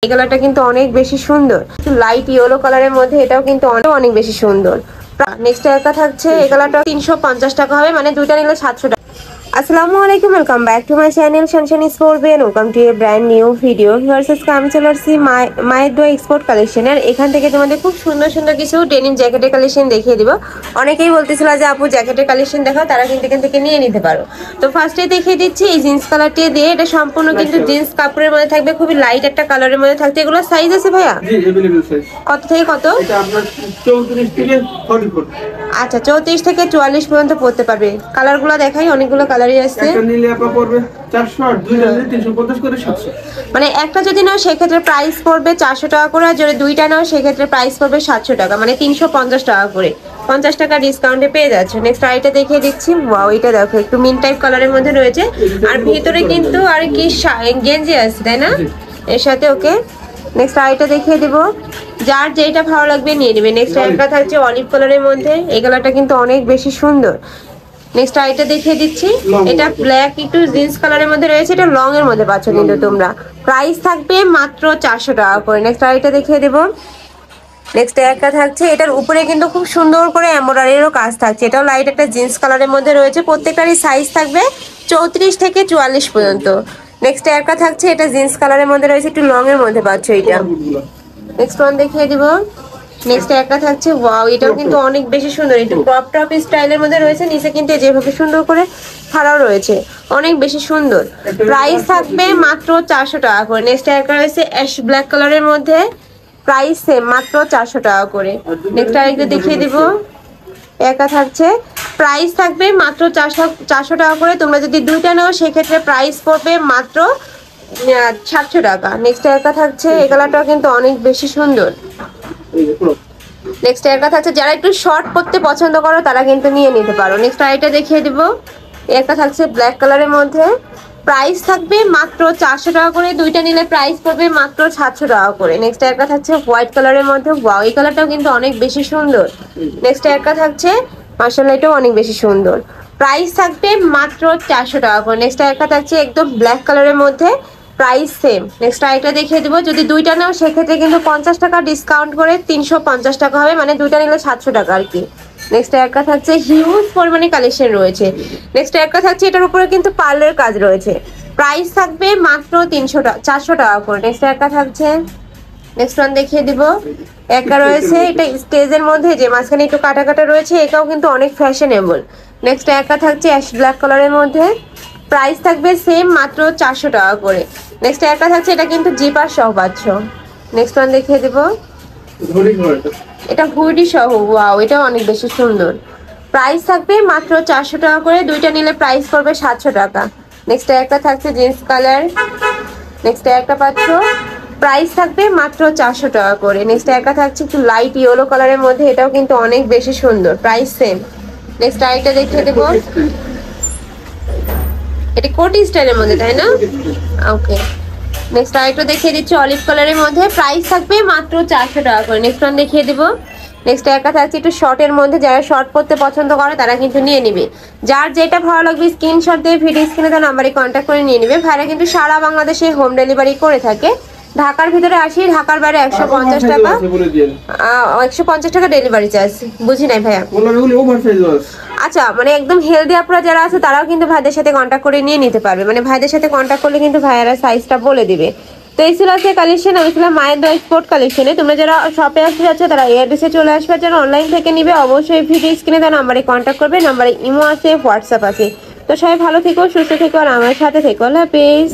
এই কালারটা কিন্তু অনেক বেশি সুন্দর, লাইট ইয়েলো কালারের মধ্যে, এটাও কিন্তু অনেক বেশি সুন্দর। নেক্সট একটা থাকছে এই কালারটা 350 টাকা হবে, মানে দুইটা নিলে 700 টাকা। আসসালামু আলাইকুম, welcome back to my channel Sunshine Sportben. Welcome to a brand new video. Versus আমি চলে আসছি মায়ের দোয়া এক্সপোর্ট কালেকশনের। এখান থেকে তোমাদের খুব সুন্দর সুন্দর কিছু ডেনিম জ্যাকেটের কালেকশন দেখিয়ে দিব। অনেকেই বলতেছিল যে আপু জ্যাকেটের কালেকশন দেখাও, তারা কিন্তু এখান থেকে নিয়ে নিতে পারো। তো ফার্স্টে দেখিয়ে দিচ্ছি এই জিন্স কালারটি দিয়ে। এটা সম্পূর্ণ কিন্তু জিন্স কাপড়ের মধ্যে থাকবে, খুবই লাইট একটা কালারের মধ্যে থাকবে। এগুলো সাইজ আছে ভাইয়া? জি अवेलेबल সাইজ। কত থেকে কত? এটা আপনার 34 থেকে 44। আচ্ছা, 34 থেকে 44 পর্যন্ত পড়তে পারবে। কালারগুলো দেখাই, অনেকগুলো কালারই আছে। একটা নিলে আপা পড়বে 400 আর দুইটা নিলে 350 করে 700। মানে একটা যদি নাও সেক্ষেত্রে প্রাইস পড়বে 400 টাকা করে, আর যদি দুইটা নাও সেক্ষেত্রে প্রাইস পড়বে 700 টাকা, মানে 350 টাকা করে। 50 টাকা ডিসকাউন্টে পেয়ে যাচ্ছে। নেক্সট আইটা দেখিয়ে দিচ্ছি। ওয়াও, এটা দেখো একটু মিন টাইপ কালারের মধ্যে রয়েছে, আর ভিতরে কিন্তু আর কি গেঞ্জি আছে, তাই না এর সাথে? ওকে, নেক্সট আইটা দেখিয়ে দিব। যার যেটা ভালো লাগবে নিয়ে নেবে। নেক্সট একটা থাকছে অলিভ কালারের মধ্যে, এই কালারটা কিন্তু অনেক বেশি সুন্দর। নেক্সট আইটা দেখিয়ে দিচ্ছি। এটা ব্ল্যাক একটু জিন্স কালারের মধ্যে রয়েছে, এটা লং এর মধ্যে পাচ্ছ কিন্তু তোমরা। প্রাইস থাকবে মাত্র 400 টাকা করে। নেক্সট আইটা দেখিয়ে দেবো। নেক্সট একটা থাকছে, এটার উপরে কিন্তু খুব সুন্দর করে এমব্রয়ডারিরও কাজ থাকছে। এটাও লাইট একটা জিন্স কালারের মধ্যে রয়েছে। প্রত্যেকটারই সাইজ থাকবে 34 থেকে 44 পর্যন্ত। নেক্সট একটা থাকছে, এটা জিন্স কালারের মধ্যে রয়েছে, একটু লং এর মধ্যে পাচ্ছ এটা। নেক্সট ওয়ান দেখিয়ে দিব। নেক্সট একটা থাকছে, ওয়াও, এটাও কিন্তু অনেক বেশি সুন্দর, একটু ক্রপ টপ স্টাইলের মধ্যে রয়েছে। নিচে কিন্তু যেভাবে সুন্দর করে ছাড়াও রয়েছে, অনেক বেশি সুন্দর। প্রাইস থাকবে মাত্র 400 টাকা করে। নেক্সট একটা রয়েছে অ্যাশ ব্ল্যাক কালারের মধ্যে, প্রাইস সেম মাত্র 400 টাকা করে। নেক্সট আরেকটা দেখিয়ে দিব। একা থাকছে, প্রাইস থাকবে মাত্র 400 টাকা করে। তোমরা যদি দুইটা নাও সেক্ষেত্রে প্রাইস পড়বে মাত্র 700 টাকা। নেক্সট একা থাকছে, এই কালারটাও কিন্তু অনেক বেশি সুন্দর। নেক্সট একটা থাকছে, যারা একটু শর্ট পরতে পছন্দ করো তারা কিন্তু নিয়ে নিতে পারো। নেক্সট আইটা দেখিয়ে দিব। একটা থাকছে ব্ল্যাক কালারের মধ্যে, প্রাইস থাকবে মাত্র 400 টাকা করে। দুইটা নিলে প্রাইস পড়বে মাত্র 700 টাকা করে। নেক্সট একটা থাকছে হোয়াইট কালারের মধ্যে, ওয়াও, এই কালারটাও কিন্তু অনেক বেশি সুন্দর। নেক্সট একটা থাকছে, মাশাআল্লাহ, এটাও অনেক বেশি সুন্দর। প্রাইস থাকবে মাত্র 400 টাকা করে। নেক্সট একটা থাকছে একদম ব্ল্যাক কালারের মধ্যে, প্রাইস সেম। নেক্সট আরেকটা দেখিয়ে দিব। যদি দুইটা নাও সেক্ষেত্রে কিন্তু 50 টাকা ডিসকাউন্ট করে 350 টাকা হবে, মানে দুইটা নিলে 700 টাকা আর কি। নেক্সট একটা থাকছে, হিউজ পরিমাণে কালেকশন রয়েছে। নেক্সট একটা থাকছে, এটার উপরে কিন্তু পার্লের কাজ রয়েছে। প্রাইস থাকবে মাত্র 400 টাকা করে। নেক্সট একটা থাকছে, নেক্সট ওয়ান দেখিয়ে দিব। একটা রয়েছে, এটা স্টেজের মধ্যে যে মাঝখানে একটু কাটা কাটা রয়েছে, এটাও কিন্তু অনেক ফ্যাশনেবল। নেক্সট একটা থাকছে অ্যাশ ব্ল্যাক কালারের মধ্যে, প্রাইস থাকবে সেম মাত্র 400 টাকা করে। নেক্সট একটা থাকছে, এটা কিন্তু জিপার সহ পাচ্ছ। নেক্সট ওয়ান দেখিয়ে দেবো। এটা হুডি সহ, ওয়াও, এটাও অনেক বেশি সুন্দর। প্রাইস থাকবে মাত্র 400 টাকা করে। দুইটা নিলে প্রাইস পড়বে 700 টাকা। নেক্সট একটা থাকছে জিন্স কালার, নেক্সট একটা পাচ্ছ, প্রাইস থাকবে মাত্র 400 টাকা করে। নেক্সট একটা থাকছে একটু লাইট ইয়েলো কালারের মধ্যে, এটাও কিন্তু অনেক বেশি সুন্দর, প্রাইস সেম। নেক্সট আরেকটা দেখিয়ে দেবো। এটা কোটি স্টাইলের মধ্যে, তাই না? ওকে, নেক্সট আরেকটা দেখিয়ে দিচ্ছি অলিভ কালারের মধ্যে, প্রাইস থাকবে মাত্র 400 টাকা করে। নেক্সট ওয়ান দেখিয়ে দিব। নেক্সট একটা থাকছে একটু শর্টের মধ্যে, যারা শর্ট পরতে পছন্দ করে তারা কিন্তু নিয়ে নিবে। যার যেটা ভালো লাগবে স্ক্রিনশট দিয়ে ভিডিও স্ক্রিনে তার নাম্বারে কন্ট্যাক্ট করে নিয়ে নিবে। ভাইরা কিন্তু সারা বাংলাদেশে হোম ডেলিভারি করে থাকে। ঢাকার ভিতরে 80, ঢাকার বাইরে 150 টাকা। 150 টাকা ডেলিভারি চার্জ। বুঝি নাই ভাইয়া। আচ্ছা, মানে একদম হেলদি আপুরা যারা আছে তারাও কিন্তু ভাইদের সাথে কন্ট্যাক্ট করে নিয়ে নিতে পারবে। মানে ভাইদের সাথে কন্ট্যাক্ট করলে কিন্তু ভাইয়ারা সাইজটা বলে দিবে। তো এই ছিল আজকে কালেকশন। আমি ছিলাম মায়ের দোয়া স্পোর্ট কালেকশনে। তোমরা যারা শপে আসতে যাচ্ছ তারা এই অ্যাড্রেসে চলে আসবে। যারা অনলাইন থেকে নিবে অবশ্যই ভিডিও স্ক্রিনে তার নাম্বারে কন্ট্যাক্ট করবে। নাম্বারে ইমো আছে, হোয়াটসঅ্যাপ আছে। তো সবাই ভালো থেকো, সুস্থ থেকো, আর আমার সাথে থেকো। আল্লাহ হাফেজ।